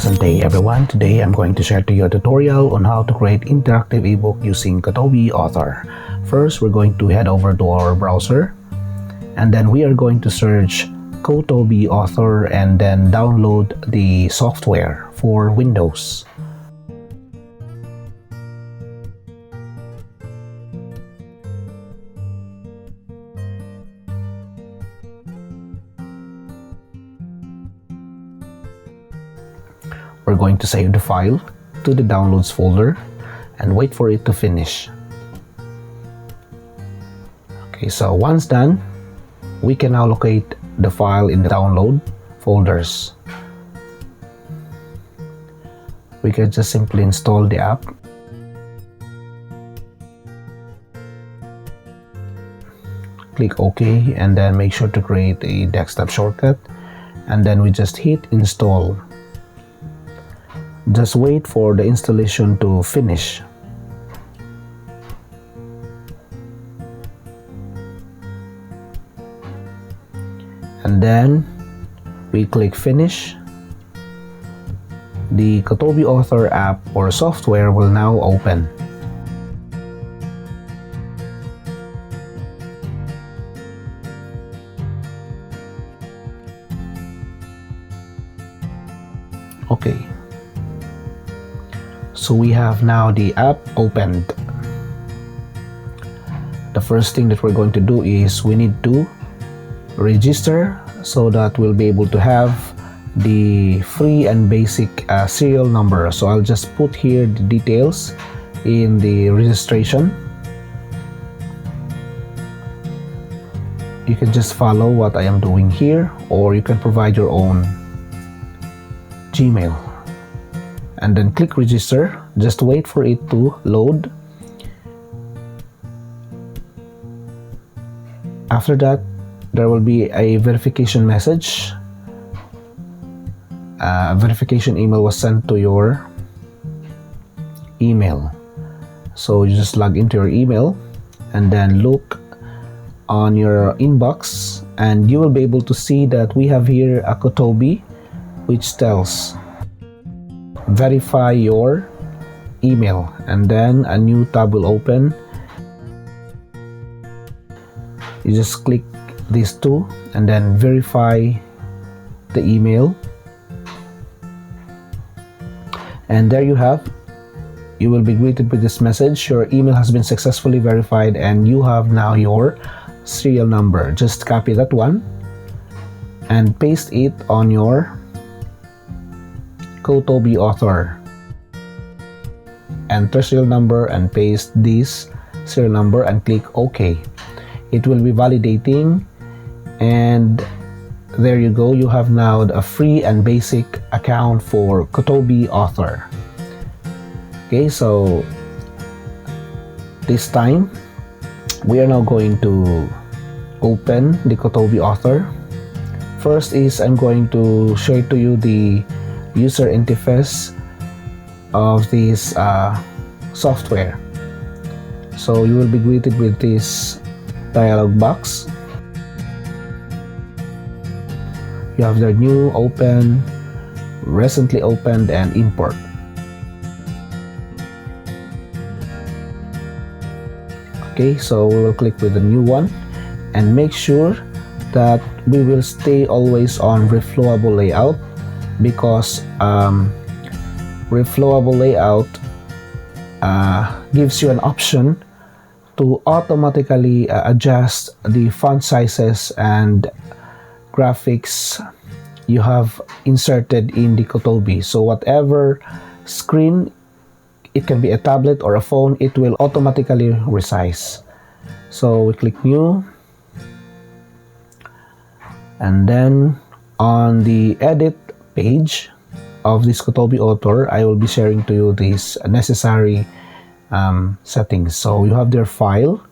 Pleasant day everyone. Today I'm going to share to you a tutorial on how to create interactive ebook using Kotobee Author. First, we're going to head over to our browser and then we are going to search Kotobee Author and then download the software for Windows. We're going to save the file to the downloads folder and wait for it to finish. Okay, so once done, we can now locate the file in the download folders. We can just simply install the app. Click OK and then make sure to create a desktop shortcut and then we just hit install. Just wait for the installation to finish. And then we click finish. The Kotobee Author app or software will now open. Okay. So we have now the app opened. The first thing that we're going to do is we need to register so that we'll be able to have the free and basic serial number. So I'll just put here the details in the registration. You can just follow what I am doing here or you can provide your own Gmail. And then click register. Just wait for it to load. After that, there will be a verification message. A verification email was sent to your email. So you just log into your email and then look on your inbox and you will be able to see that we have here a Kotobee which tells verify your email, and then a new tab will open. You just click these two and then verify the email, and there you have. You will be greeted with this message: your email has been successfully verified and you have now your serial number. Just copy that one and paste it on your Kotobee Author. Enter serial number and paste this serial number and click OK. It will be validating and there you go. You have now a free and basic account for Kotobee Author. Okay, so this time we are now going to open the Kotobee Author. First is I'm going to show to you the user interface of this software. So you will be greeted with this dialog box. You have the new, open, recently opened, and import. Okay, so we will click with the new one and make sure that we will stay always on reflowable layout, because reflowable layout gives you an option to automatically adjust the font sizes and graphics you have inserted in the Kotobee. So whatever screen, it can be a tablet or a phone, it will automatically resize. So we click new, and then on the edit page of this Kotobee Author, I will be sharing to you these necessary settings. So you have their file,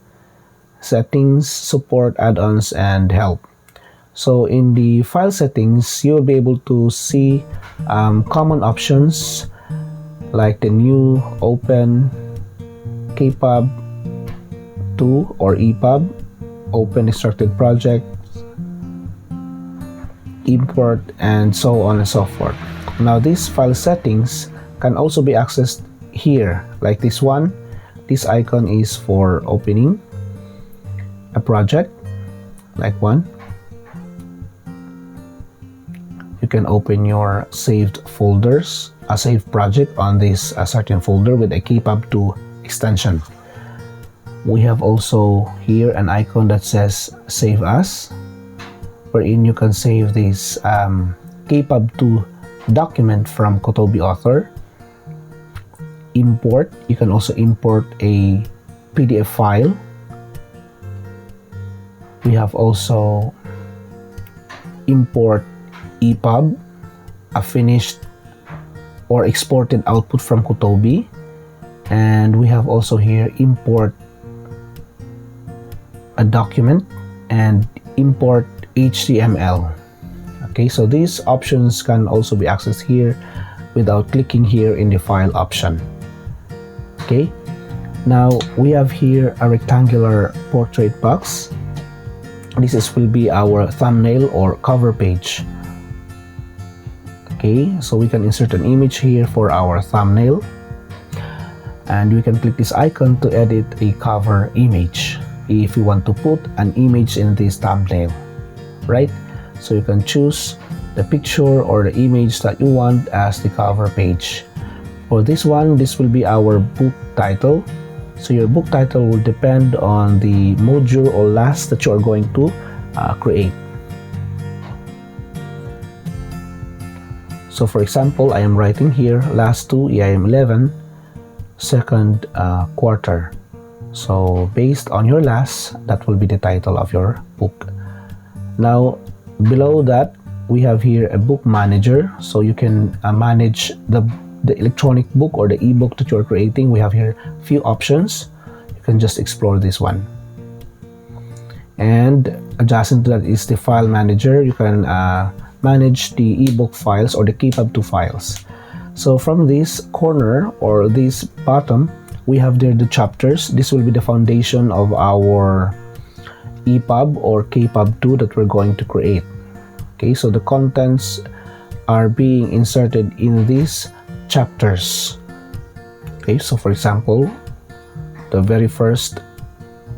settings, support, add-ons, and help. So in the file settings, you will be able to see common options like the new, open, KPub 2 or EPUB, open instructed project, import, and so on and so forth. Now these file settings can also be accessed here, like this one. This icon is for opening a project, like one. You can open your saved folders, a saved project on this certain folder with a KPub 2 extension. We have also here an icon that says Save As, wherein you can save this KPub 2 document from Kotobee Author. Import, you can also import a PDF file. We have also import EPUB, a finished or exported output from Kotobee. And we have also here import a document and import HTML. Okay, so these options can also be accessed here without clicking here in the file option. Okay, now we have here a rectangular portrait box. Will be our thumbnail or cover page. Okay, so we can insert an image here for our thumbnail, and we can click this icon to edit a cover image if you want to put an image in this thumbnail, right? So you can choose the picture or the image that you want as the cover page. For this one, this will be our book title. So your book title will depend on the module or class that you are going to create. So for example, I am writing here last 2 EIM 11 second quarter. So based on your class, that will be the title of your book. Now below that, we have here a book manager, so you can manage the electronic book or the ebook that you're creating. We have here few options. You can just explore this one. And adjacent to that is the file manager. You can manage the ebook files or the KPub 2 files. So from this corner or this bottom, we have there the chapters. This will be the foundation of our EPUB or KPub 2 that we're going to create. Okay, so the contents are being inserted in these chapters. Okay, so for example, the very first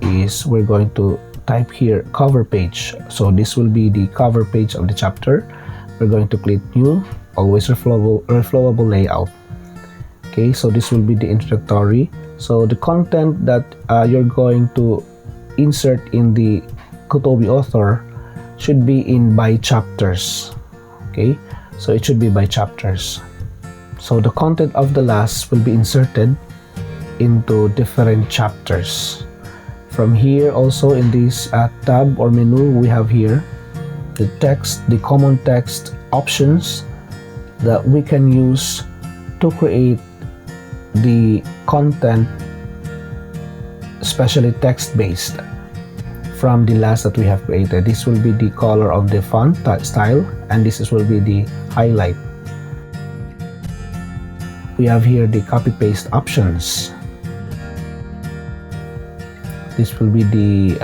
is we're going to type here cover page. So this will be the cover page of the chapter. We're going to click new, always reflowable layout. Okay, so this will be the introductory. So the content that you're going to insert in the Kotobee Author should be in by chapters. Okay, so it should be by chapters. So the content of the class will be inserted into different chapters. From here also in this tab or menu, we have here the text, the common text options that we can use to create the content, especially text-based, from the class that we have created. This will be the color of the font style, and this will be the highlight. We have here the copy-paste options. This will be the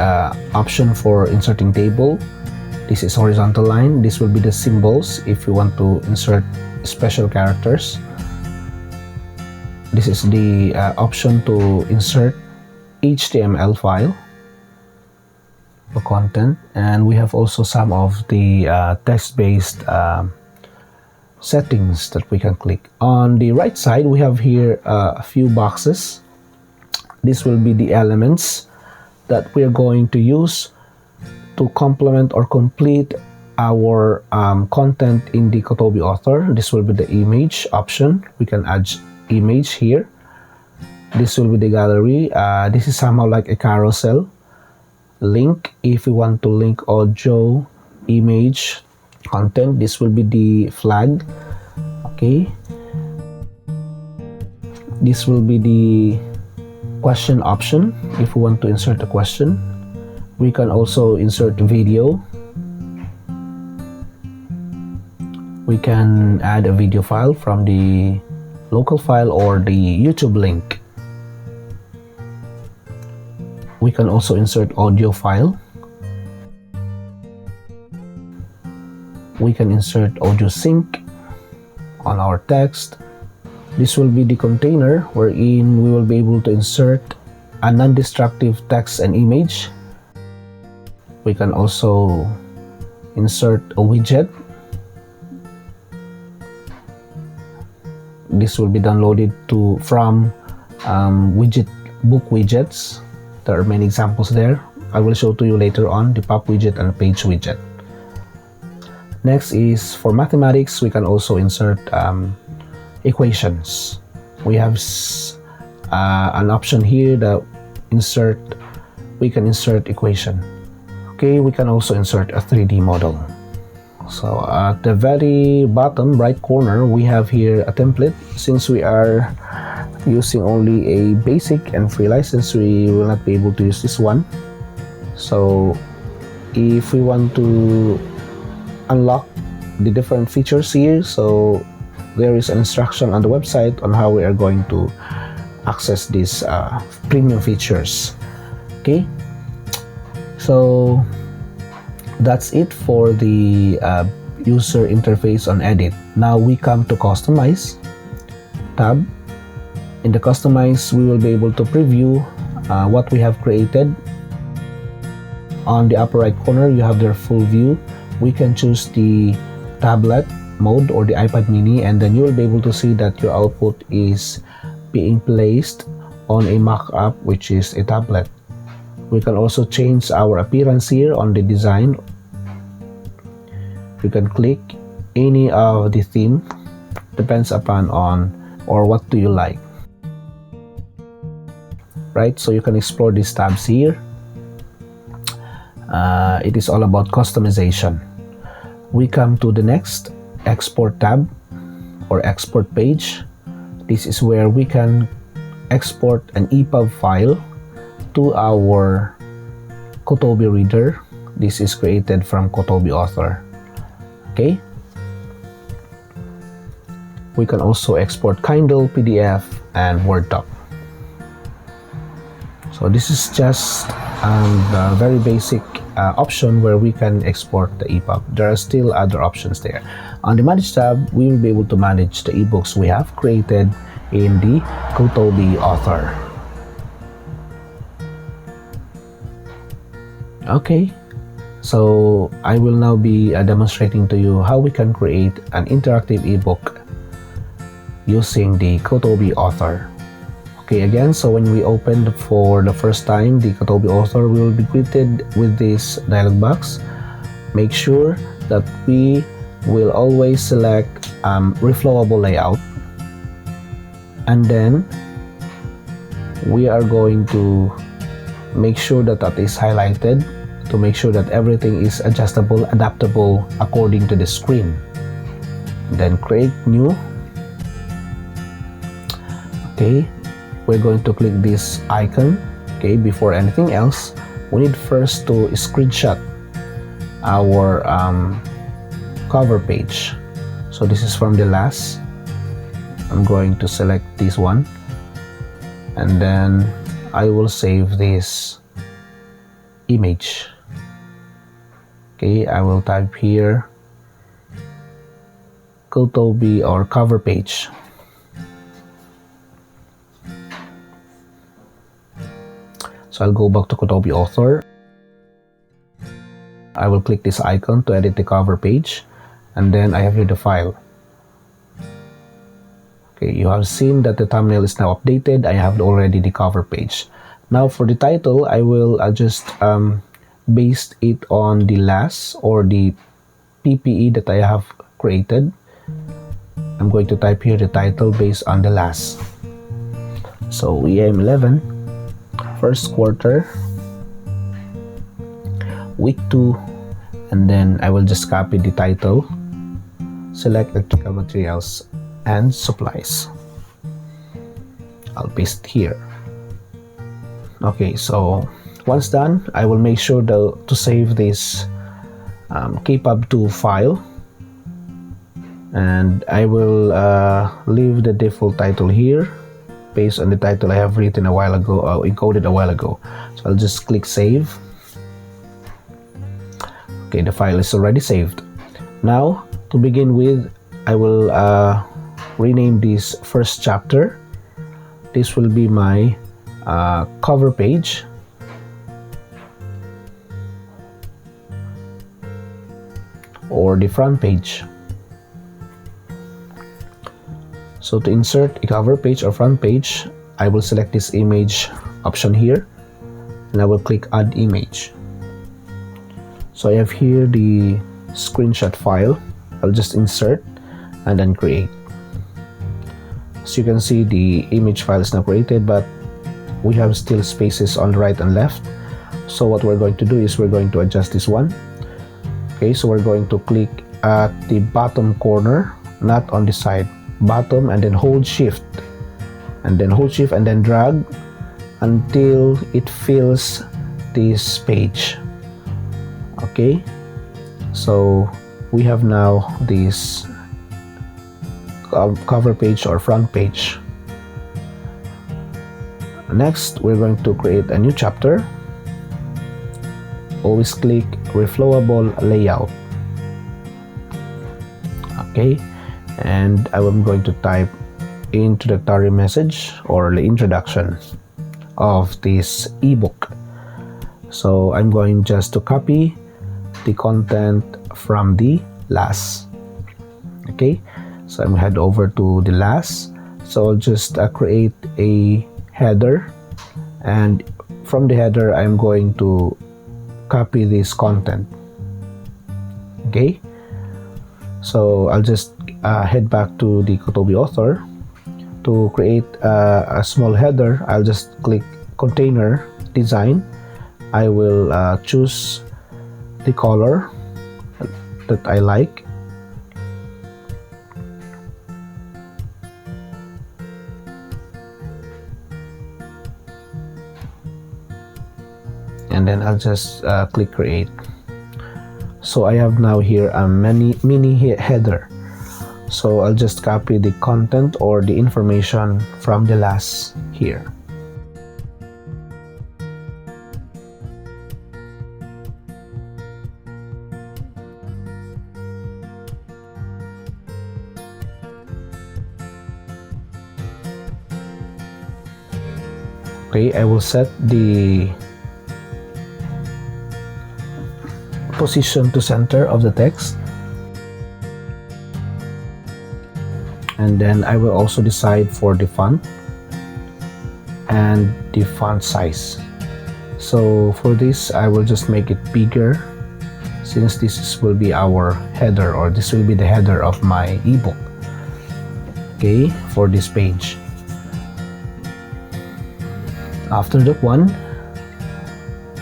option for inserting table. This is horizontal line. This will be the symbols if you want to insert special characters. This is the option to insert HTML file for content, and we have also some of the text-based settings that we can click. On the right side, we have here a few boxes. This will be the elements that we are going to use to complement or complete our content in the Kotobee Author. This will be the image option. We can add image here. This will be the gallery. This is somehow like a carousel. Link, if we want to link audio, image, content, this will be the flag. Okay, this will be the question option. If we want to insert a question, we can also insert video. We can add a video file from the local file or the YouTube link. We can also insert audio file. We can insert audio sync on our text. This will be the container wherein we will be able to insert a non-destructive text and image. We can also insert a widget. This will be downloaded from book widgets. There are many examples there. I will show to you later on the pop widget and page widget. Next is for mathematics. We can also insert equations. We have an option here that we can insert equation. Okay, we can also insert a 3D model. So at the very bottom right corner, we have here a template. Since we are using only a basic and free license, we will not be able to use this one. So if we want to unlock the different features here, so there is an instruction on the website on how we are going to access these premium features. Okay, so that's it for the user interface on edit. Now we come to customize tab. In the customize, we will be able to preview what we have created. On the upper right corner, you have their full view. We can choose the tablet mode or the iPad mini, and then you will be able to see that your output is being placed on a mock-up, which is a tablet. We can also change our appearance here on the design. You can click any of the theme, depends upon or what do you like. Right, so you can explore these tabs here. It is all about customization. We come to the next export tab or export page. This is where we can export an EPUB file to our Kotobee reader. This is created from Kotobee Author. Okay, we can also export Kindle, PDF, and Word doc. So this is just a very basic option where we can export the EPUB. There are still other options there. On the Manage tab, we will be able to manage the ebooks we have created in the Kotobee Author. Okay, so I will now be demonstrating to you how we can create an interactive ebook using the Kotobee Author. Okay, again, so when we open for the first time the Kotobee Author, we will be greeted with this dialog box. Make sure that we will always select reflowable layout, and then we are going to make sure that that is highlighted to make sure that everything is adjustable, adaptable according to the screen. Then create new. Okay, we're going to click this icon. Okay, before anything else, we need first to screenshot our cover page. So this is from the last. I'm going to select this one, and then I will save this image. Okay, I will type here Kotobee or cover page. So I'll go back to Kotobee Author. I will click this icon to edit the cover page, and then I have here the file. Okay, you have seen that the thumbnail is now updated. I have already the cover page. Now for the title, I will just base it on the last or the PPE that I have created. I'm going to type here the title based on the last. So EM 11, first quarter, week 2, and then I will just copy the title, select electrical materials and supplies. I'll paste here. Okay, so once done, I will make sure to save this kpub2 file, and I will leave the default title here based on the title I have written a while ago, encoded a while ago. So I'll just click save. Okay, the file is already saved. Now to begin with, I will rename this first chapter. This will be my cover page. Or the front page. So to insert a cover page or front page, I will select this image option here and I will click add image. So I have here the screenshot file. I'll just insert and then create. So you can see the image file is now created, but we have still spaces on the right and left. So what we're going to do is we're going to adjust this one. Okay, so we're going to click at the bottom corner, not on the side, bottom, and then hold shift and then drag until it fills this page. Okay, so we have now this cover page or front page. Next, we're going to create a new chapter. Always click reflowable layout. Okay, and I'm going to type introductory message or the introduction of this ebook. So I'm going just to copy the content from the last. Okay, so I'm head over to the last. So I'll just create a header, and from the header I'm going to copy this content. Okay, so I'll just head back to the Kotobee Author. To create a small header, I'll just click container design. I will choose the color that I like. And then I'll just click create. So I have now here a mini header. So I'll just copy the content or the information from the last here. Okay, I will set the position to center of the text, and then I will also decide for the font and the font size. So for this, I will just make it bigger, since this will be our header, or this will be the header of my ebook. Okay, for this page. After that one,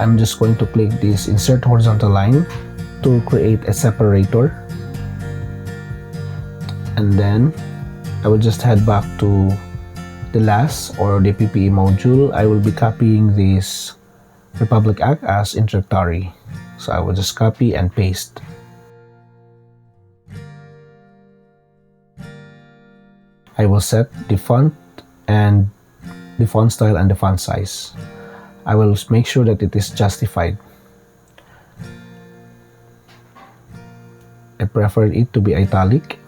I'm just going to click this insert horizontal line to create a separator, and then I will just head back to the last or the PPE module. I will be copying this Republic Act as introductory, so I will just copy and paste. I will set the font and the font style and the font size. I will make sure that it is justified. I prefer it to be italic.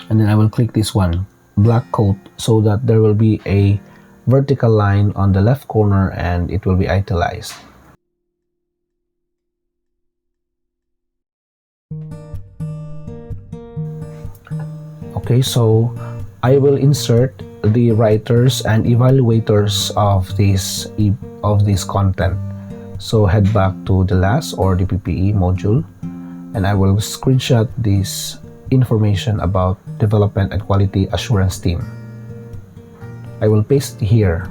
And then I will click this one, black coat, so that there will be a vertical line on the left corner and it will be italicized. Okay, so I will insert the writers and evaluators of this content. So head back to the last or the PPE module, and I will screenshot this information about development and quality assurance team. I will paste it here.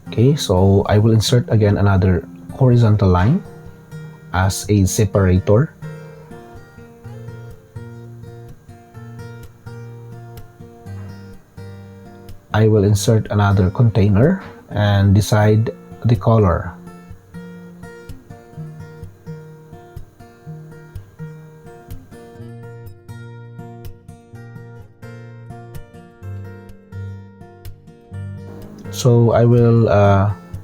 Okay, so I will insert again another horizontal line as a separator. I will insert another container and decide the color. So I will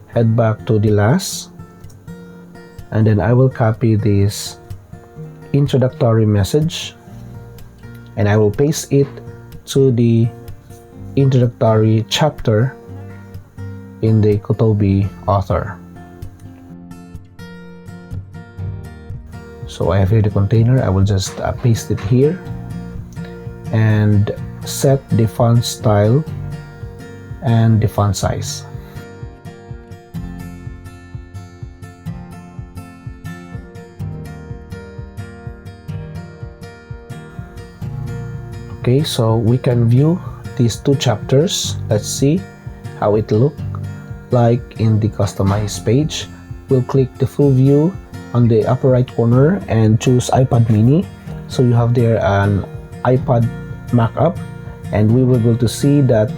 head back to the last and then I will copy this introductory message and I will paste it to the introductory chapter in the Kotobee Author. So I have here the container. I will just paste it here and set the font style and the font size. Okay, so we can view these two chapters. Let's see how it look like in the customized page. We'll click the full view on the upper right corner and choose iPad mini. So you have there an iPad markup, and we will be able to see that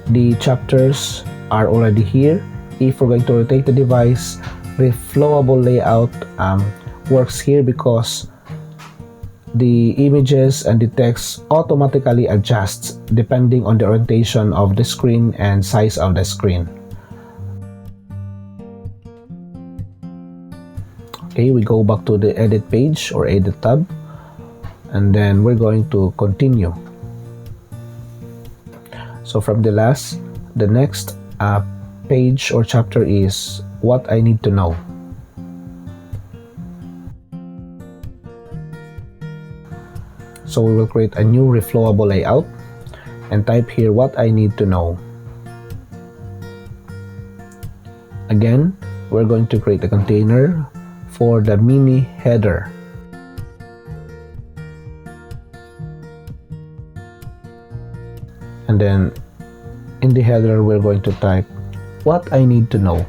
the chapters are already here. If we're going to rotate the device, reflowable layout works here because the images and the text automatically adjusts depending on the orientation of the screen and size of the screen. Okay, we go back to the edit page or edit tab, and then we're going to continue. So from the next page or chapter is what I need to know. So we will create a new reflowable layout and type here what I need to know. Again, we're going to create a container for the mini header. And then in the header, we're going to type what I need to know.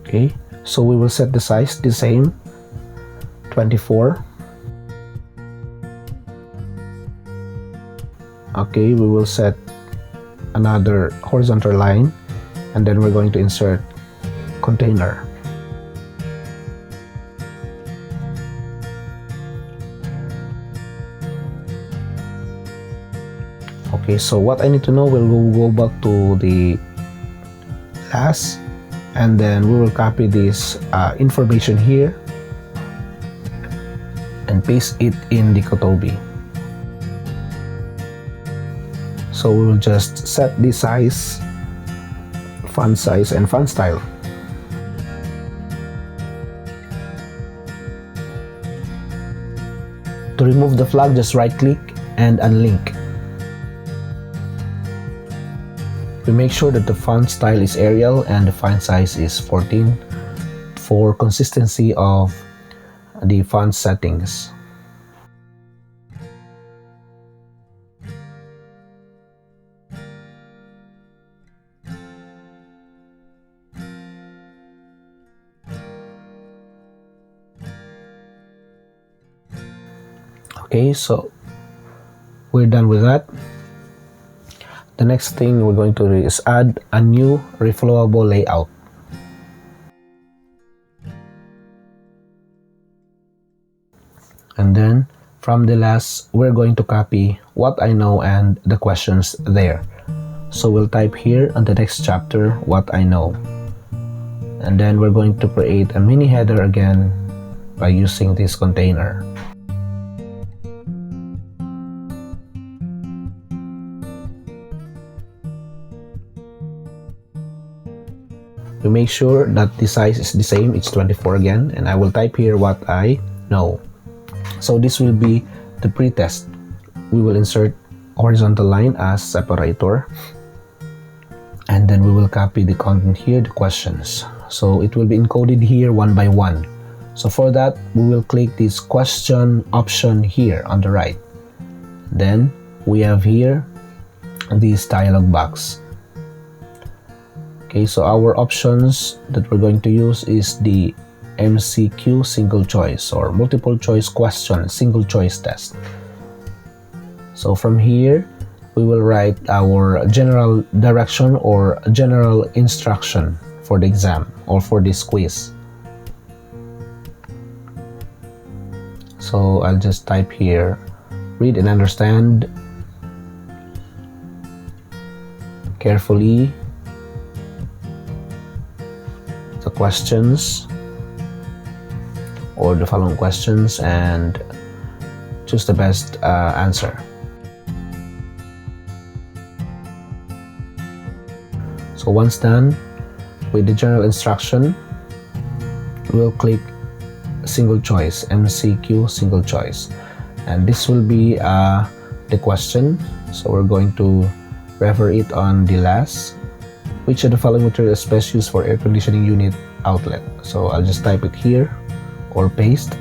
Okay, so we will set the size the same, 24. Okay, we will set another horizontal line, and then we're going to insert container. Okay, so what I need to know, we'll go back to the last, and then we will copy this information here and paste it in the Kotobee. So we will just set the size, font size, and font style. To remove the flag, just right click and unlink. We make sure that the font style is Arial and the font size is 14 for consistency of the font settings. Okay, so we're done with that. The next thing we're going to do is add a new reflowable layout. And then from the last, we're going to copy what I know and the questions there. So we'll type here on the next chapter what I know. And then we're going to create a mini header again by using this container. We make sure that the size is the same, it's 24 again, and I will type here what I know. So this will be the pretest. We will insert horizontal line as separator, and then we will copy the content here, the questions. So it will be encoded here one by one. So for that, we will click this question option here on the right. Then we have here this dialog box. Okay, so our options that we're going to use is the MCQ single choice or multiple choice question single choice test. So from here, we will write our general direction or general instruction for the exam or for this quiz. So I'll just type here, read and understand carefully the questions or the following questions and choose the best answer. So once done with the general instruction, we'll click single choice, MCQ single choice, and this will be the question. So we're going to refer it on the last. Which of the following material is best used for air conditioning unit outlet? So I'll just type it here or paste.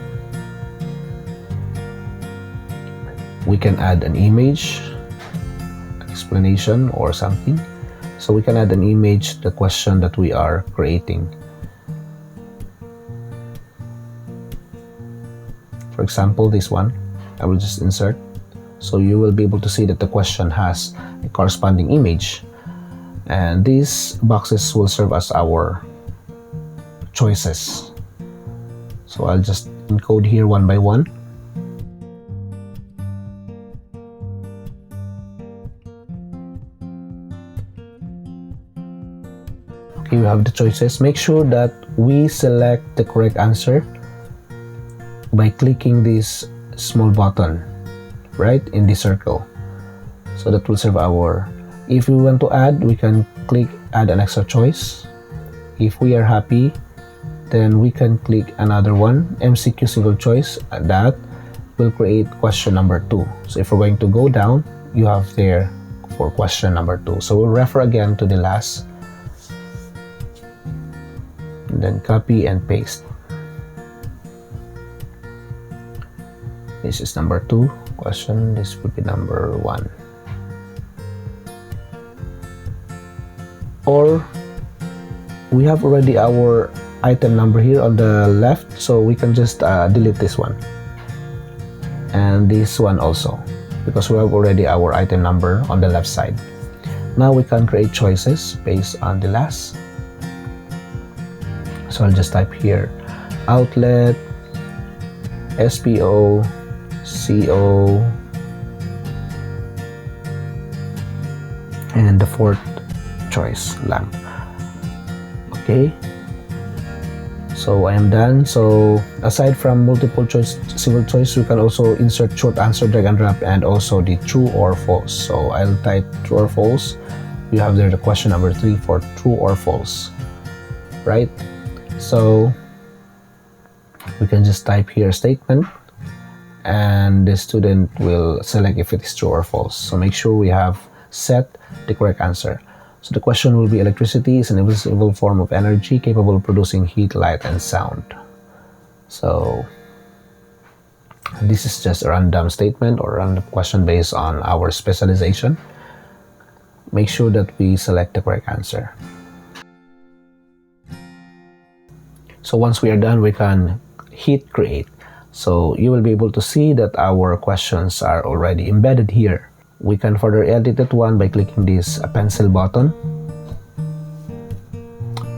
We can add an image, explanation or something. So we can add an image to the question that we are creating. For example, this one, I will just insert. So you will be able to see that the question has a corresponding image. And these boxes will serve as our choices. So I'll just encode here one by one. Okay, we have the choices. Make sure that we select the correct answer by clicking this small button right in the circle. So that will serve our, if we want to add, we can click add an extra choice. If we are happy, then we can click another one, MCQ single choice, and that will create question number 2. So if we're going to go down, you have there for question number 2. So we'll refer again to the last, and then copy and paste. This is number 2 question, this will be number 1. Or we have already our item number here on the left, so we can just delete this one and this one also, because we have already our item number on the left side. Now we can create choices based on the last. So I'll just type here outlet, SPO, CO, and the 4th choice, lamp. Okay, so I am done. So aside from multiple choice, single choice, we can also insert short answer, drag and drop, and also the true or false. So I'll type true or false. You have there the question number 3 for true or false, right? So we can just type here statement, and the student will select if it is true or false. So make sure we have set the correct answer. So the question will be electricity is an invisible form of energy capable of producing heat, light, and sound. So this is just a random statement or random question based on our specialization. Make sure that we select the correct answer. So once we are done, we can hit create. So you will be able to see that our questions are already embedded here. We can further edit that one by clicking this pencil button.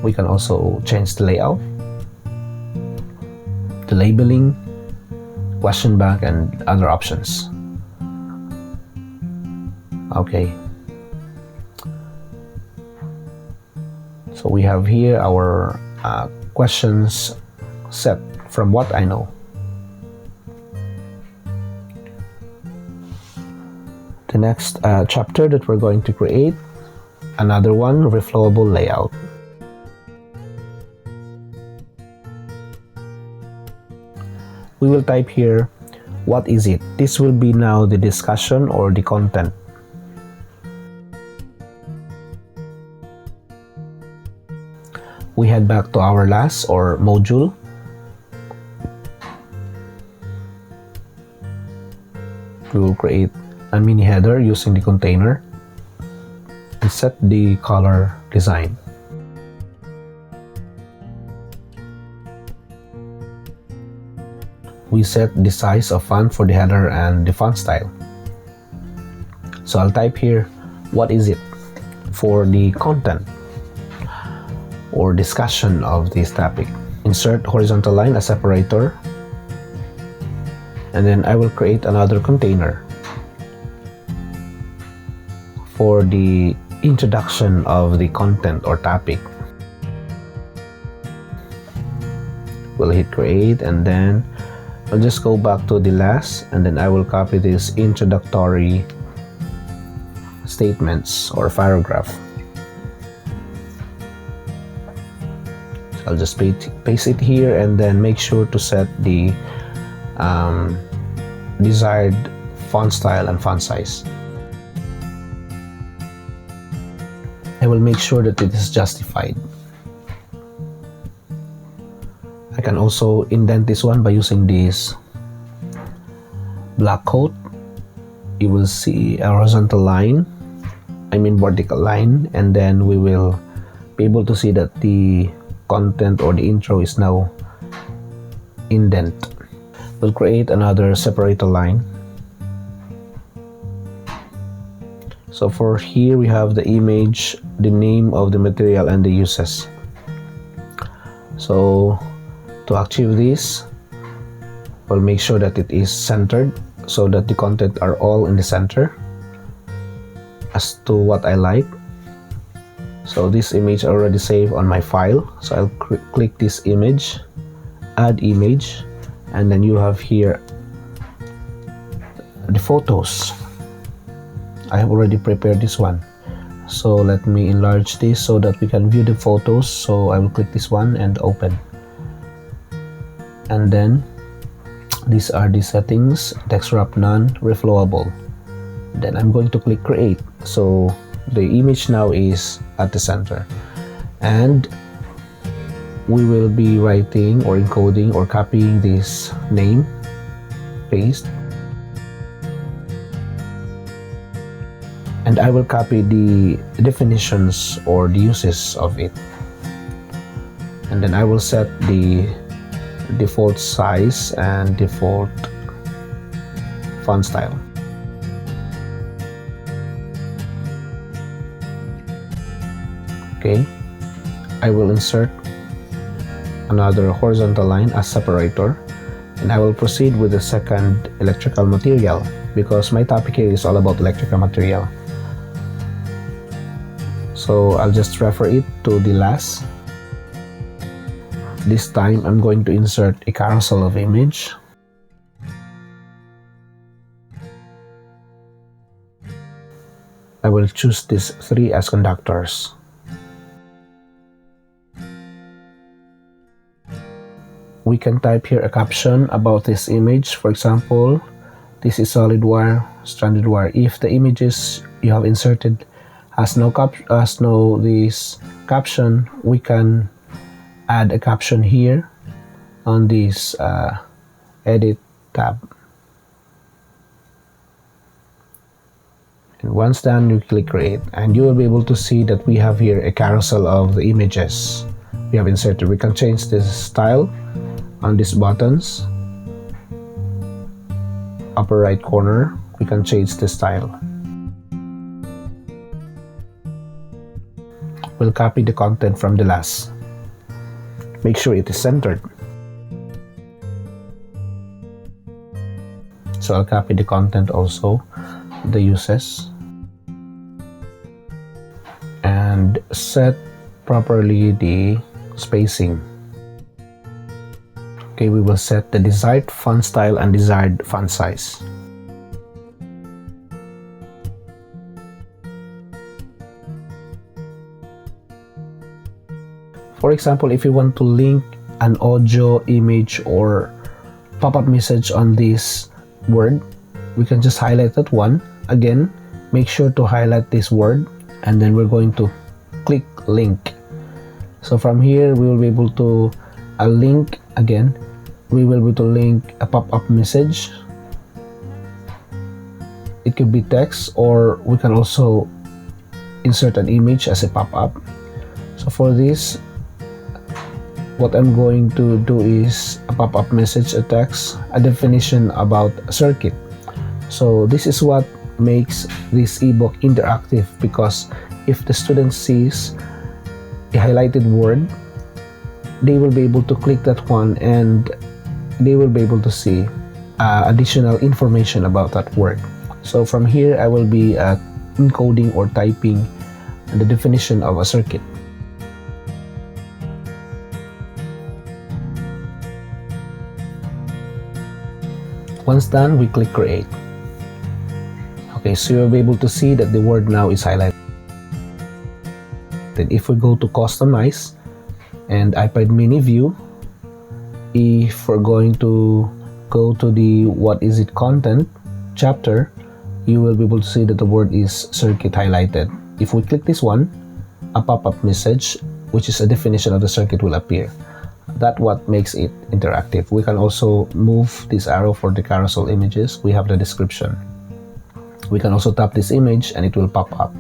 We can also change the layout, the labeling, question bank, and other options. Okay. So we have here our questions set from what I know. The next chapter that we're going to create, another one, reflowable layout. We will type here, what is it? This will be now the discussion or the content. We head back to our last or module. We will create a mini header using the container and set the color design. We set the size of font for the header and the font style. So I'll type here, what is it? For the content or discussion of this topic. Insert horizontal line as separator, and then I will create another container for the introduction of the content or topic. We'll hit create, and then I'll just go back to the last, and then I will copy this introductory statements or paragraph. So I'll just paste it here, and then make sure to set the desired font style and font size. I will make sure that it is justified. I can also indent this one by using this black coat. You will see a horizontal line, vertical line, and then we will be able to see that the content or the intro is now indent. We'll create another separator line. So for here we have the image, the name of the material, and the uses. So to achieve this, we'll make sure that it is centered so that the content are all in the center as to what I like. So this image already saved on my file, so I'll click this image, add image, and then you have here the photos. I have already prepared this one, so let me enlarge this so that we can view the photos. So I will click this one and open, and then these are the settings: text wrap, none, reflowable. Then I'm going to click create, so the image now is at the center, and we will be writing or encoding or copying this name, paste, and I will copy the definitions or the uses of it, and then I will set the default size and default font style. Okay, I will insert another horizontal line as separator, and I will proceed with the second electrical material because my topic here is all about electrical material. So I'll just refer it to the last. This time I'm going to insert a carousel of image. I will choose these three as conductors. We can type here a caption about this image. For example, this is solid wire, stranded wire. If the images you have inserted has no this caption, we can add a caption here on this edit tab. And once done, you click create, and you will be able to see that we have here a carousel of the images we have inserted. We can change this style on these buttons. Upper right corner, we can change the style. We'll copy the content from the last. Make sure it is centered. So I'll copy the content also, the uses, and set properly the spacing. Okay, we will set the desired font style and desired font size. For example, if you want to link an audio, image, or pop-up message on this word, we can just highlight that one. Again, make sure to highlight this word, and then we're going to click link. So from here, we will be able to link again. We will be able to link a pop-up message. It could be text, or we can also insert an image as a pop-up. So for this, what I'm going to do is a pop-up message, a text, a definition about a circuit. So this is what makes this ebook interactive, because if the student sees a highlighted word, they will be able to click that one and they will be able to see additional information about that word. So from here, I will be encoding or typing and the definition of a circuit. Once done, we click create. Okay, so you'll be able to see that the word now is highlighted. If we go to customize and iPad mini view, if we're going to go to the what is it content chapter, you will be able to see that the word is circuit highlighted. If we click this one, a pop-up message, which is a definition of the circuit, will appear. That's what makes it interactive. We can also move this arrow for the carousel images. We have the description. We can also tap this image and it will pop up.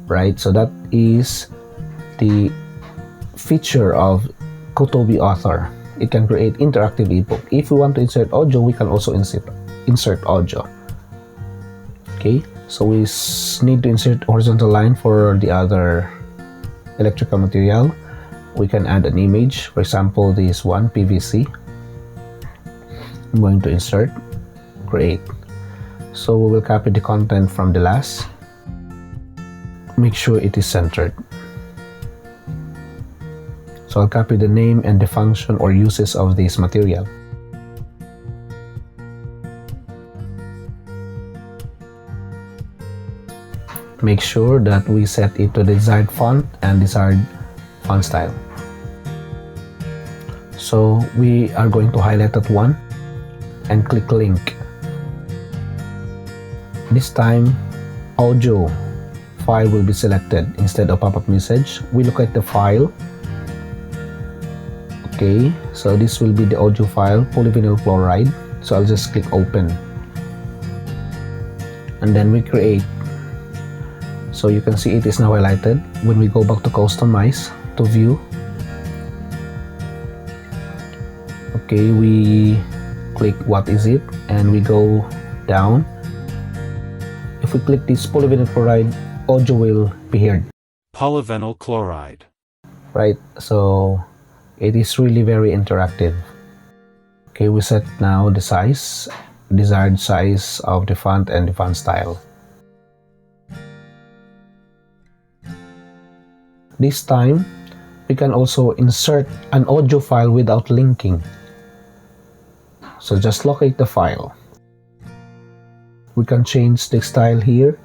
Right, so that is the feature of Kotobee Author. It can create interactive ebook. If we want to insert audio, we can also insert audio. Okay, so we need to insert horizontal line for the other electrical material. We can add an image, for example this one, PVC. I'm going to insert, create. So we will copy the content from the last. Make sure it is centered. So I'll copy the name and the function or uses of this material. Make sure that we set it to the desired font and desired font style. So we are going to highlight that one and click link. This time audio file will be selected instead of pop-up message. We look at the file. Okay, so this will be the audio file, polyvinyl chloride. So I'll just click open and then we create. So you can see it is now highlighted. When we go back to customize, to view, okay, we click what is it and we go down. If we click this polyvinyl chloride, audio will be heard. Polyvinyl chloride. Right, so it is really very interactive. Okay, we set now the size, desired size of the font and the font style. This time, we can also insert an audio file without linking. So just locate the file. We can change the style here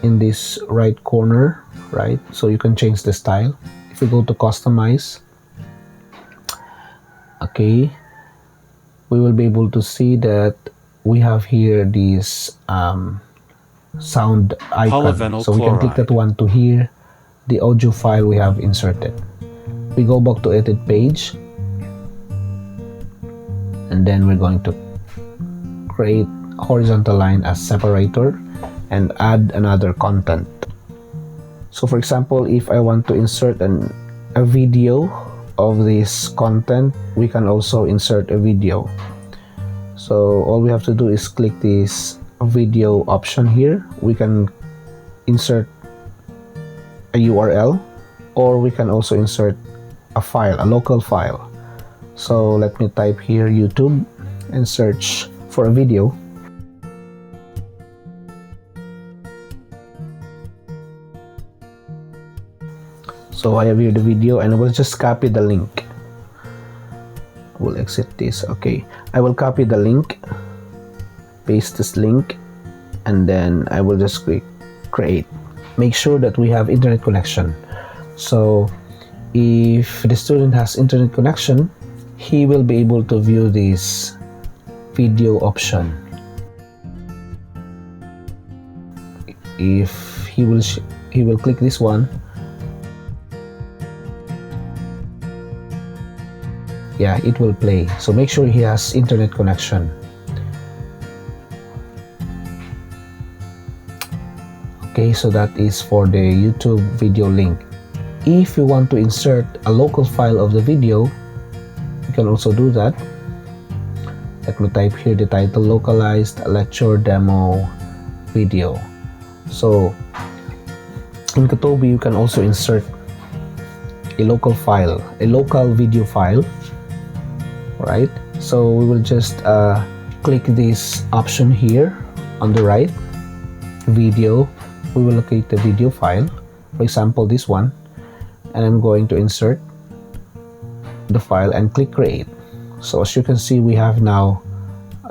in this right corner, right? So you can change the style. If we go to customize, okay, we will be able to see that we have here this sound icon. So we can click that one to hear the audio file we have inserted. We go back to edit page and then we're going to create horizontal line as separator and add another content. So for example, if I want to insert a video of this content, we can also insert a video. So all we have to do is click this video option here. We can insert a URL or we can also insert a file, a local file. So let me type here YouTube and search for a video. So I have here the video and I will just copy the link. I will exit this. Okay, I will copy the link, paste this link, and then I will just click create. Make sure that we have internet connection. So if the student has internet connection, he will be able to view this video option. If he will click this one, yeah, it will play. So make sure he has internet connection. Okay, so that is for the YouTube video link. If you want to insert a local file of the video, you can also do that. Let me type here the title, localized lecture demo video. So in Kotobee, you can also insert a local file, a local video file, right? So we will just click this option here on the right, video, we will locate the video file, for example this one, and I'm going to insert the file and click create. So as you can see, we have now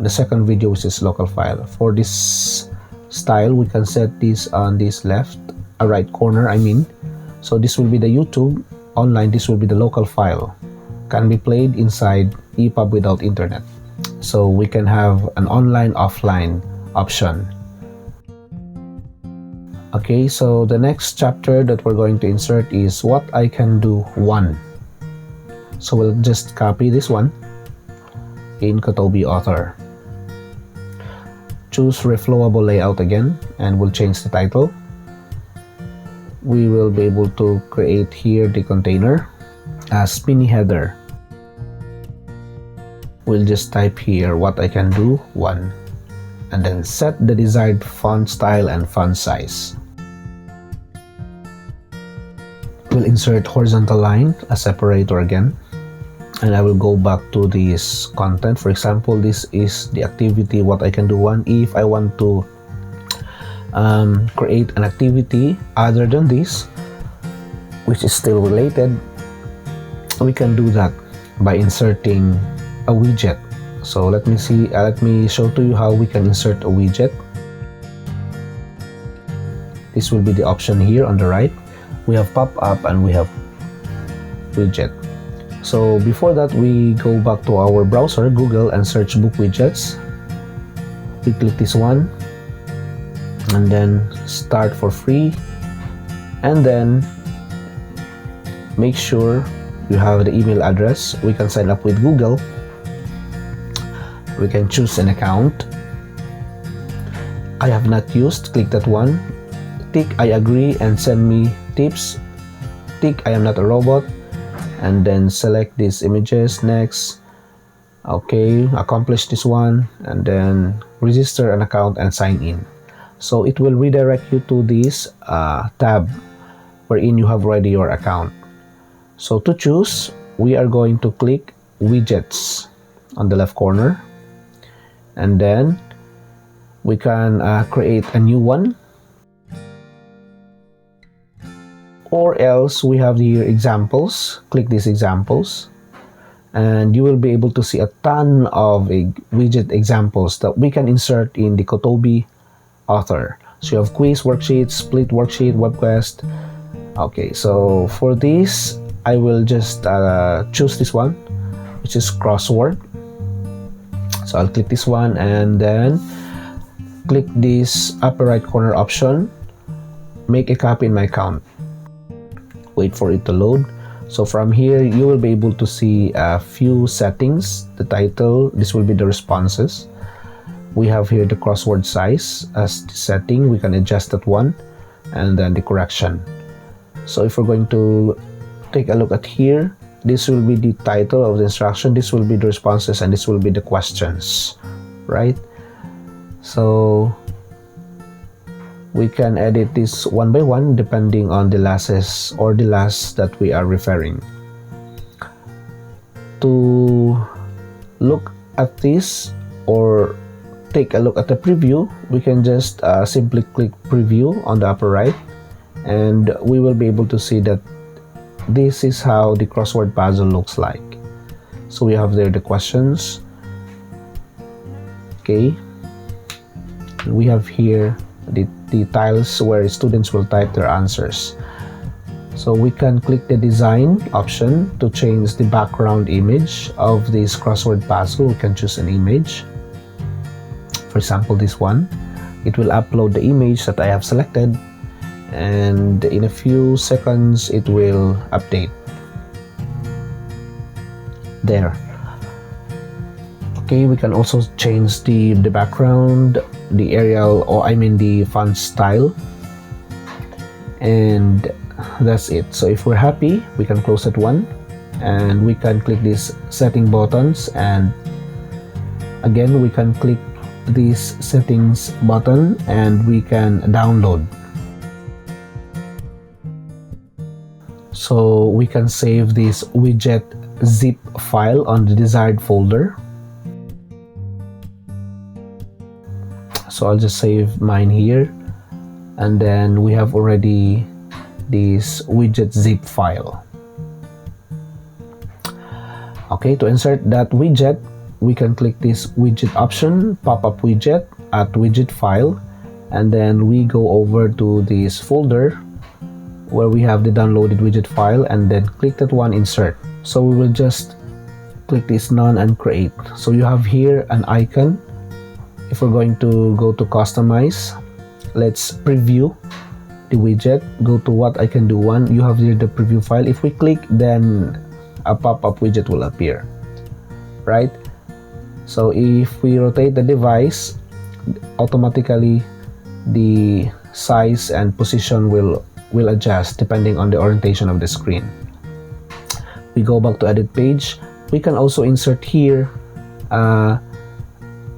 the second video, which is local file. For this style, we can set this on this right corner, so this will be the YouTube online, this will be the local file, can be played inside EPUB without internet. So we can have an online offline option. Okay, so the next chapter that we're going to insert is what I can do 1. So we'll just copy this one in Kotobee Author. Choose reflowable layout again, and we'll change the title. We will be able to create here the container as mini header. We'll just type here what I can do 1, and then set the desired font style and font size. We'll insert horizontal line, a separator again, and I will go back to this content. For example, this is the activity what I can do 1. If I want to create an activity other than this, which is still related, we can do that by inserting a widget. So let me show to you how we can insert a widget. This will be the option here on the right. We have pop-up and we have widget. So before that, we go back to our browser, Google, and search book widgets. We click this one and then start for free, and then make sure you have the email address. We can sign up with Google. We can choose an account. I have not used, click that one. Tick I agree and send me tips. Tick I am not a robot, and then select these images. Next. Okay, accomplish this one, and then register an account and sign in. So it will redirect you to this tab wherein you have already your account. So to choose, we are going to click widgets on the left corner, and then we can create a new one, or else we have here examples. Click these examples, and you will be able to see a ton of widget examples that we can insert in the Kotobee Author. So you have quiz worksheet, split worksheet, web quest. Okay, so for this, I will just choose this one, which is crossword. So I'll click this one and then click this upper right corner option, make a copy in my account. Wait for it to load. So from here, you will be able to see a few settings. The title, this will be the responses. We have here the crossword size as the setting. We can adjust that one, and then the correction. So if we're going to take a look at here, this will be the title of the instruction, this will be the responses, and this will be the questions, right? So we can edit this one by one depending on the lasses or the last that we are referring. To look at this or take a look at the preview, we can just simply click preview on the upper right, and we will be able to see that this is how the crossword puzzle looks like. So we have there the questions. Okay, we have here the tiles where students will type their answers. So we can click the design option to change the background image of this crossword puzzle. We can choose an image. For example, this one. It will upload the image that I have selected, and in a few seconds it will update. There. Okay, we can also change the background, the Arial, or the font style, and that's it. So if we're happy, we can close that one, and we can click these setting buttons, and again we can click this settings button and we can download. So we can save this widget zip file on the desired folder. So I'll just save mine here. and then we have already this widget zip file. Okay, to insert that widget, we can click this widget option, pop-up widget at widget file, and then we go over to this folder where we have the downloaded widget file, and then click that one, insert. So we will just click this none and create. So you have here an icon. If we're going to go to customize, let's preview the widget, go to what I can do one. You have here the preview file. If we click, then a pop-up widget will appear, right? So if we rotate the device, automatically the size and position will adjust depending on the orientation of the screen. We go back to edit page. We can also insert here a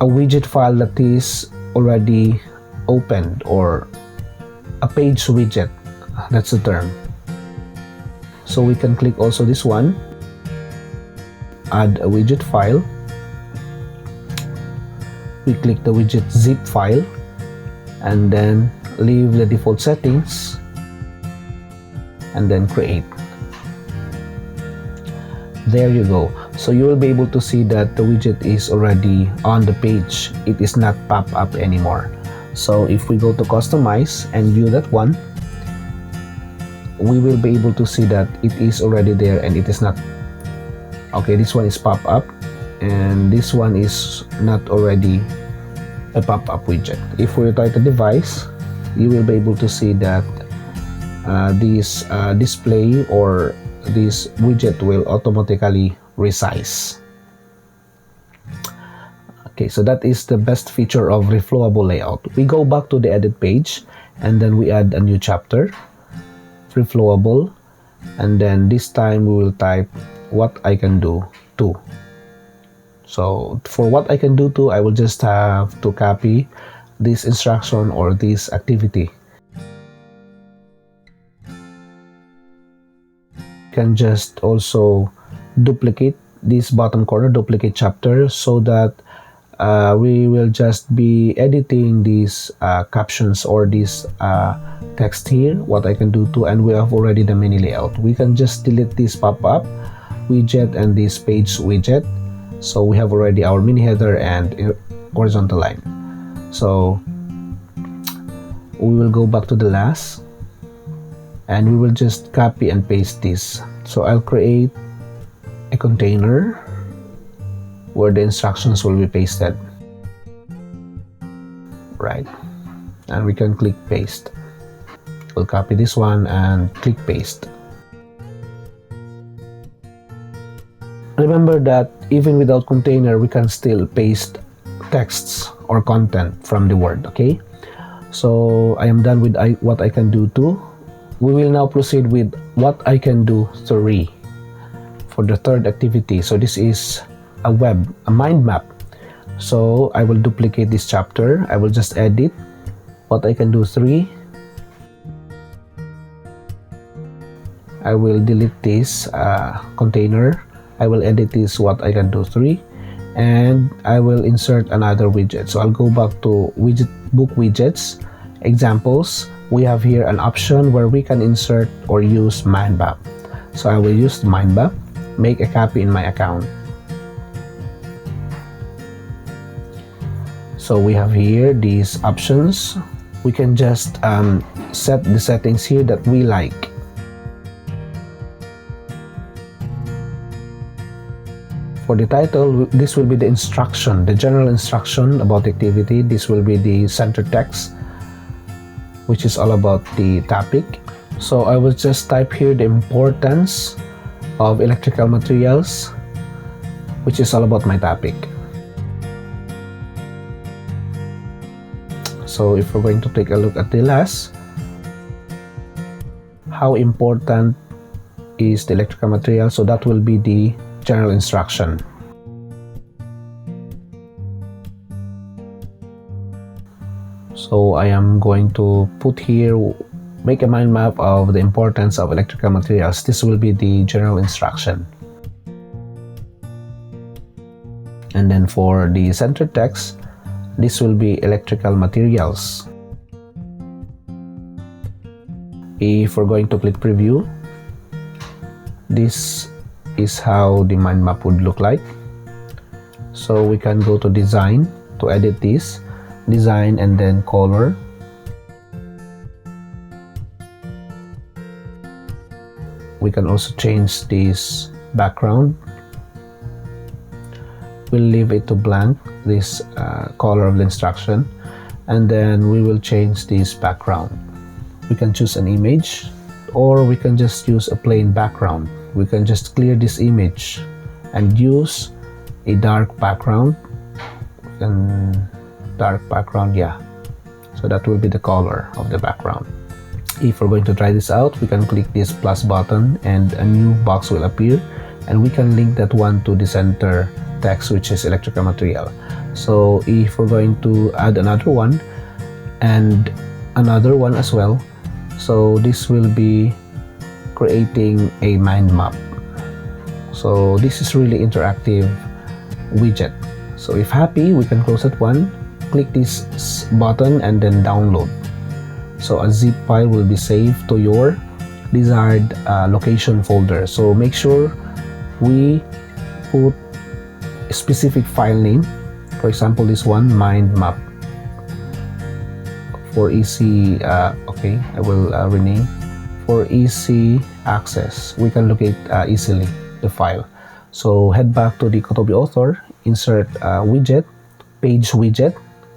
widget file that is already opened, or a page widget, that's the term. So we can click also this one, add a widget file. We click the widget zip file and then leave the default settings and then create. There you go. So you will be able to see that the widget is already on the page. It is not pop up anymore. So if we go to customize and view that one, we will be able to see that it is already there and it is not. Okay, this one is pop up and this one is not already a pop-up widget. If we rotate the device, you will be able to see that this display or this widget will automatically resize. Okay, so that is the best feature of reflowable layout. We go back to the edit page and then we add a new chapter, reflowable, and then this time we will type what I can do too. So for what I can do too, I will just have to copy this instruction or this activity. You can just also duplicate this bottom corner, duplicate chapter, so that we will just be editing these captions or this text here, what I can do too, and we have already the mini layout. We can just delete this pop-up widget and this page widget. So we have already our mini header and horizontal line. So we will go back to the last and we will just copy and paste this. So I'll create a container where the instructions will be pasted, right? And we can click paste. We'll copy this one and click paste. Remember that even without container, we can still paste texts or content from the Word, okay? So I am done with what I can do too. We will now proceed with what I can do 3 for the third activity. So this is a mind map. So I will duplicate this chapter. I will just edit what I can do 3. I will delete this container. I will edit this what I can do 3, and I will insert another widget. So I'll go back to book widgets, examples. We have here an option where we can insert or use mind map. So I will use mind map, make a copy in my account. So we have here these options. We can just set the settings here that we like. For the title, this will be the instruction, the general instruction about the activity. This will be the center text, which is all about the topic. So I will just type here the importance of electrical materials, which is all about my topic. So if we're going to take a look at the last, how important is the electrical material? So that will be the general instruction. So I am going to put here, make a mind map of the importance of electrical materials. This will be the general instruction. And then for the center text, this will be electrical materials. If we're going to click preview, this is how the mind map would look like. So we can go to design to edit this, design, and then color. We can also change this background. We'll leave it to blank, this color of the instruction, and then we will change this background. We can choose an image, or we can just use a plain background. We can just clear this image and use a dark background. Dark background, yeah. So that will be the color of the background. If we're going to try this out, we can click this plus button and a new box will appear, and we can link that one to the center text, which is electrical material. So if we're going to add another one and another one as well, so this will be creating a mind map. So this is really interactive widget. So if happy, we can close that one, click this button, and then download. So a zip file will be saved to your desired location folder. So make sure we put a specific file name. For example, this one, mind map. For easy, okay, I will rename. For easy access, we can locate easily the file. So head back to the Kotobee Author, insert widget, page widget.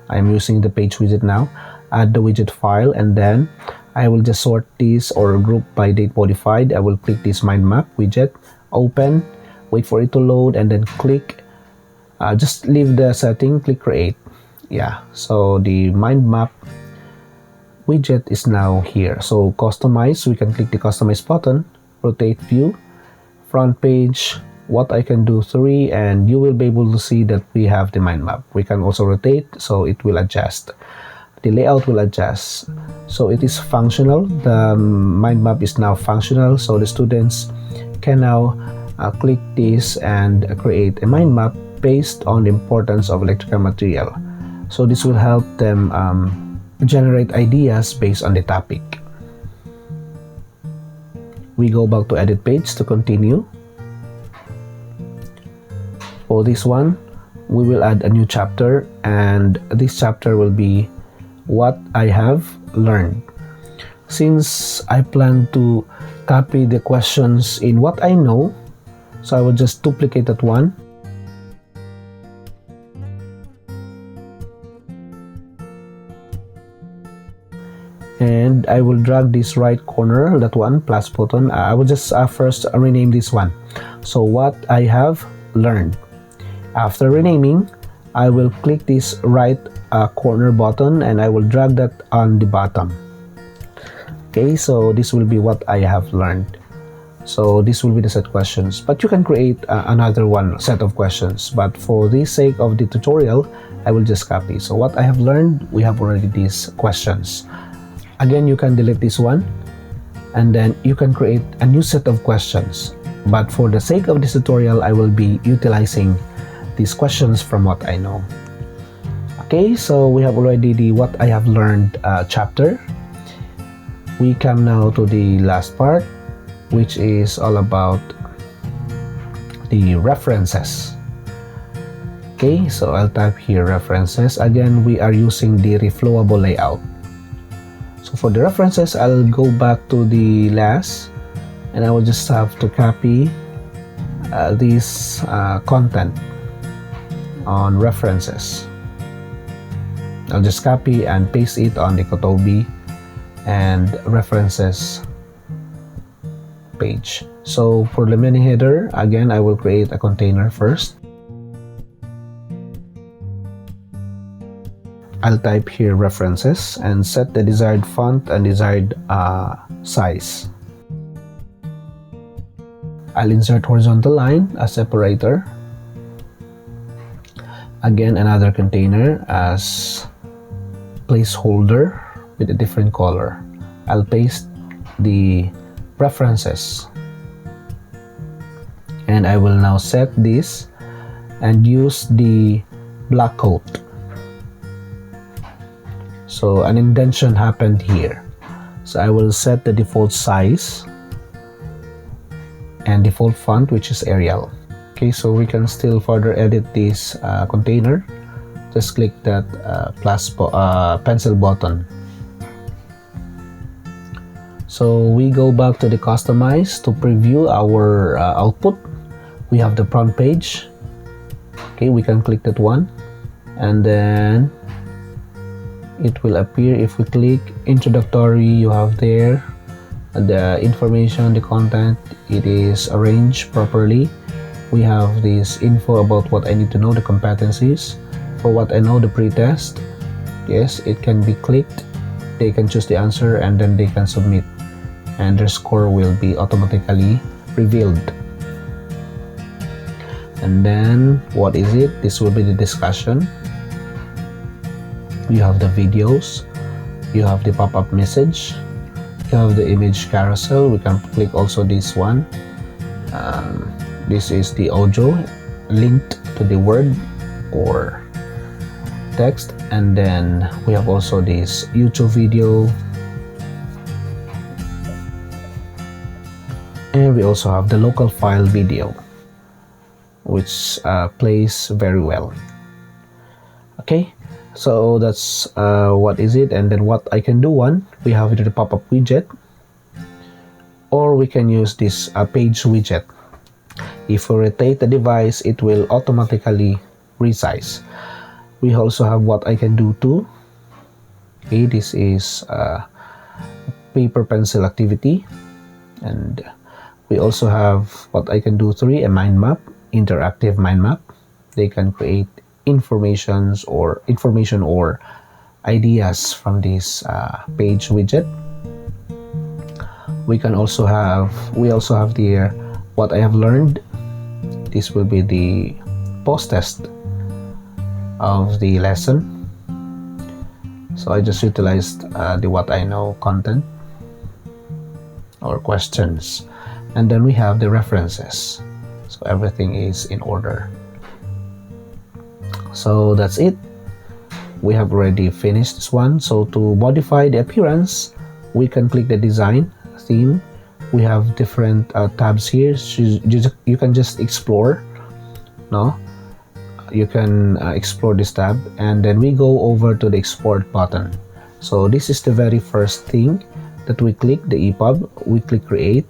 I'm using the page widget now. Add the widget file, and then I will just sort this or group by date modified. I will click this mind map widget, open, wait for it to load, and then click, just leave the setting, click create. Yeah, so the mind map widget is now here. So customize, we can click the customize button, rotate view, front page, what I can do 3, and you will be able to see that we have the mind map. We can also rotate, so it will adjust. The layout will adjust. So it is functional. The mind map is now functional, so the students can now click this and create a mind map based on the importance of electrical material. So this will help them generate ideas based on the topic. We go back to edit page to continue. For this one, we will add a new chapter, and this chapter will be what I have learned. Since I plan to copy the questions in what I know, so I will just duplicate that one. And I will drag this right corner, that one, plus button. I will just first rename this one. So what I have learned. After renaming, I will click this right corner button and I will drag that on the bottom. Okay, so this will be what I have learned. So this will be the set questions, but you can create another one set of questions, but for the sake of the tutorial, I will just copy. So what I have learned, we have already these questions. Again, you can delete this one, and then you can create a new set of questions. But for the sake of this tutorial, I will be utilizing these questions from what I know. Okay, so we have already the what I have learned chapter. We come now to the last part, which is all about the references. Okay, so I'll type here references. Again, we are using the reflowable layout. So for the references, I'll go back to the last, and I will just have to copy this content on references. I'll just copy and paste it on the Kotobee and references page. So for the mini header, again, I will create a container first. I'll type here references and set the desired font and desired size. I'll insert horizontal line as separator. Again, another container as placeholder with a different color. I'll paste the preferences, and I will now set this and use the black coat. So an indentation happened here. So I will set the default size and default font, which is Arial. Okay, so we can still further edit this container. Just click that pencil button. So we go back to the customize to preview our output. We have the front page. Okay, we can click that one, and then it will appear. If we click introductory, you have there the information, the content. It is arranged properly. We have this info about what I need to know, the competencies. For what I know, the pretest. Yes, it can be clicked. They can choose the answer and then they can submit, and their score will be automatically revealed. And then what is it? This will be the discussion. You have the videos, you have the pop-up message, you have the image carousel. We can click also this one. This is the audio linked to the word or text, and then we have also this YouTube video, and we also have the local file video, which plays very well. Okay, so that's what is it. And then what I can do, one, we have the pop-up widget, or we can use this page widget. If we rotate the device, it will automatically resize. We also have what I can do too. Okay, this is paper pencil activity, and we also have what I can do 3, a mind map, interactive mind map. They can create information or ideas from this page widget. We also have the what I have learned. This will be the post test of the lesson. So I just utilized the what I know content or questions, and then we have the references. So everything is in order. So that's it. We have already finished this one. So to modify the appearance, we can click the design theme. We have different tabs here. You can just explore. No, you can explore this tab, and then we go over to the export button. So this is the very first thing that we click, the EPUB. We click create,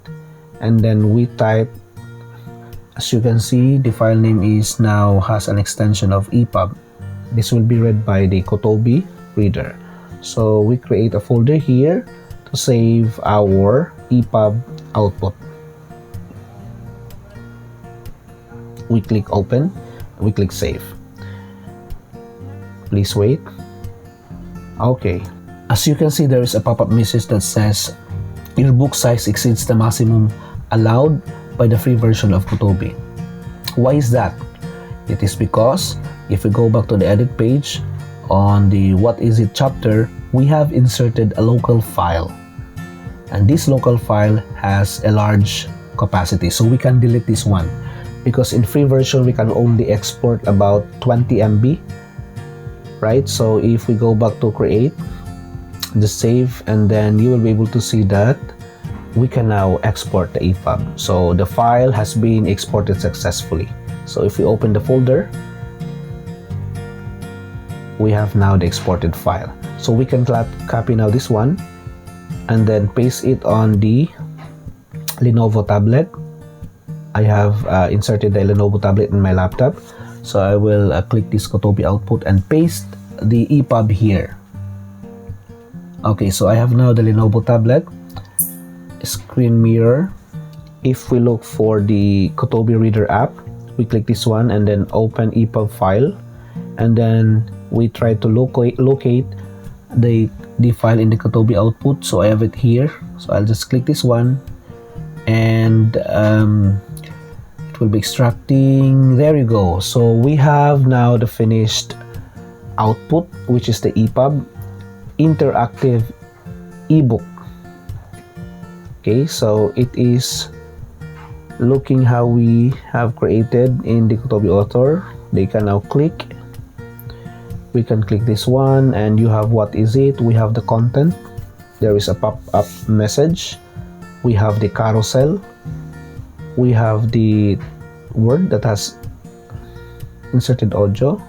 and then we type. As you can see, the file name has an extension of EPUB. This will be read by the Kotobee reader. So we create a folder here to save our EPUB output. We click open, we click save. Please wait. Okay, as you can see, there is a pop-up message that says your book size exceeds the maximum allowed by the free version of Kotobee. Why is that? It is because if we go back to the edit page on the what is it chapter, we have inserted a local file, and this local file has a large capacity, so we can delete this one, because in free version we can only export about 20 MB, right? So if we go back to create, the save, and then you will be able to see that we can now export the EPUB. So the file has been exported successfully. So if we open the folder, we have now the exported file. So we can copy now this one and then paste it on the Lenovo tablet. I have inserted the Lenovo tablet in my laptop. So I will click this Kotobee output and paste the EPUB here. Okay, so I have now the Lenovo tablet. Screen mirror. If we look for the Kotobee Reader app, we click this one and then open EPUB file, and then we try to locate the file in the Kotobee output. So I have it here. So I'll just click this one, and it will be extracting. There you go. So we have now the finished output, which is the EPUB interactive ebook. Okay, so it is looking how we have created in the Kotobee Author. They can now click. We can click this one, and you have what is it? We have the content. there is a pop-up message, we have the carousel, we have the word that has inserted audio.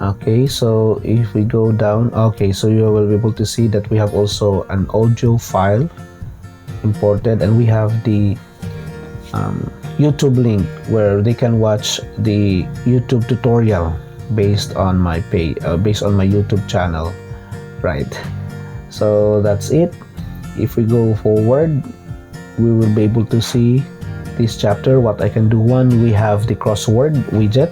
Okay, so if we go down, okay, so you will be able to see that we have also an audio file imported, and we have the YouTube link where they can watch the YouTube tutorial based on my YouTube channel, right? So that's it. If we go forward, we will be able to see this chapter. What I can do: 1, we have the crossword widget.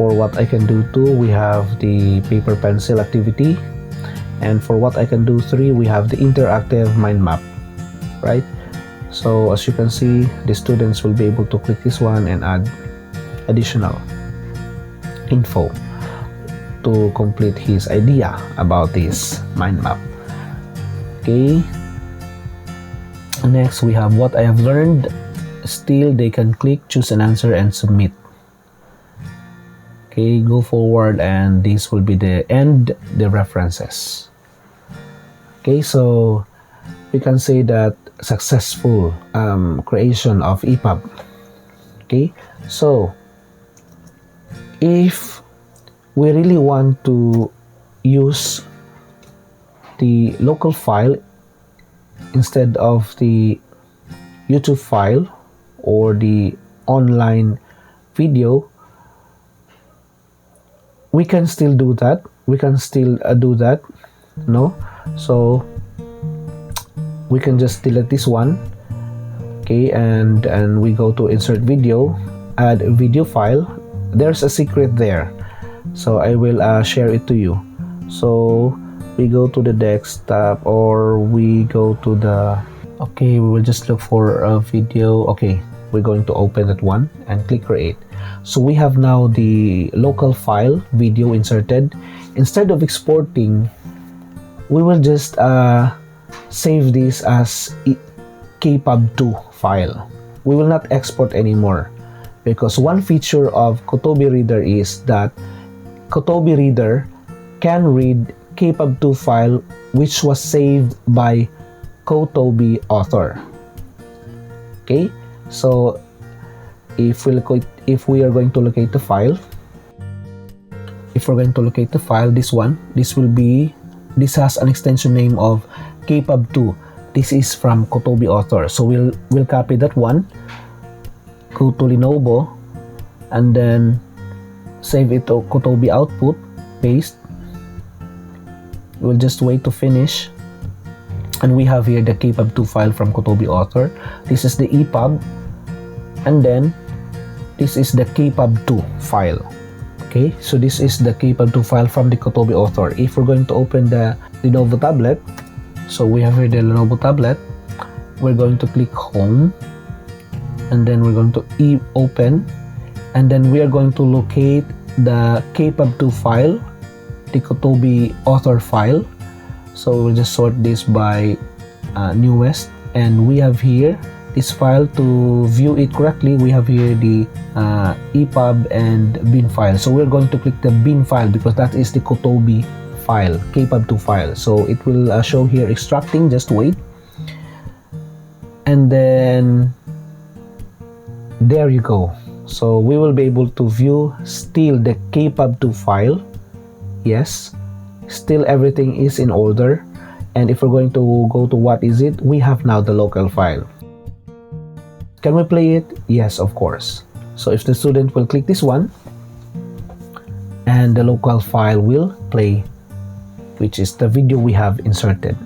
For what I can do 2, we have the paper pencil activity, and for what I can do 3, we have the interactive mind map, right? So as you can see, the students will be able to click this one and add additional info to complete his idea about this mind map. Okay, next we have what I have learned. Still, they can click, choose an answer, and submit. Okay, go forward, and this will be the end, the references. Okay, so we can say that successful creation of EPUB. Okay, so if we really want to use the local file instead of the YouTube file or the online video, we can still do that. No, so we can just delete this one. Okay, and we go to insert video, add a video file. There's a secret there, so I will share it to you. So we go to the desktop, or we go to the, okay, we will just look for a video. Okay, we're going to open that one and click create. So we have now the local file video inserted. Instead of exporting, we will just save this as KPUB2 file. We will not export anymore, because one feature of Kotobee Reader is that Kotobee Reader can read KPUB2 file which was saved by Kotobee Author. Okay, so if we are going to locate the file, this has an extension name of KPUB2. This is from Kotobee Author, so we'll copy that one, go to Lenovo, and then save it to Kotobee output, paste. We'll just wait to finish, and we have here the KPUB2 file from Kotobee Author. This is the EPUB, and then this is the KPUB2 file. Okay, so this is the KPUB2 file from the Kotobee Author. If we're going to open the Lenovo tablet, so we have here the Lenovo tablet, we're going to click home, and then we're going to open, and then we are going to locate the KPUB2 file, the Kotobee Author file. So we'll just sort this by newest, and we have here this file. To view it correctly, we have here the EPUB and bin file. So we're going to click the bin file because that is the Kotobee file, KPUB2 file. So it will show here extracting. Just wait, and then there you go. So we will be able to view still the KPUB2 file. Yes, still everything is in order. And if we're going to go to what is it, we have now the local file. Can we play it? Yes, of course. So if the student will click this one, and the local file will play, which is the video we have inserted.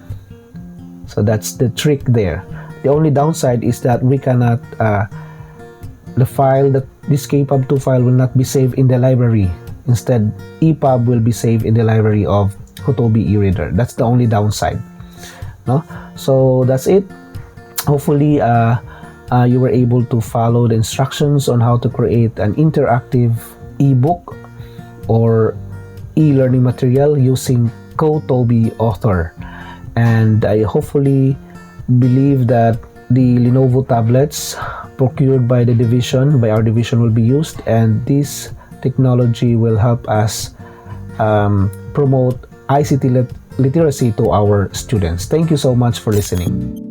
So that's the trick there. The only downside is that we cannot this KPUB2 file will not be saved in the library. Instead, EPUB will be saved in the library of Kotobee e-reader. That's the only downside. No? So that's it. Hopefully you were able to follow the instructions on how to create an interactive ebook or e-learning material using Kotobee Author. And I hopefully believe that the Lenovo tablets procured by our division will be used, and this technology will help us promote ICT literacy to our students. Thank you so much for listening.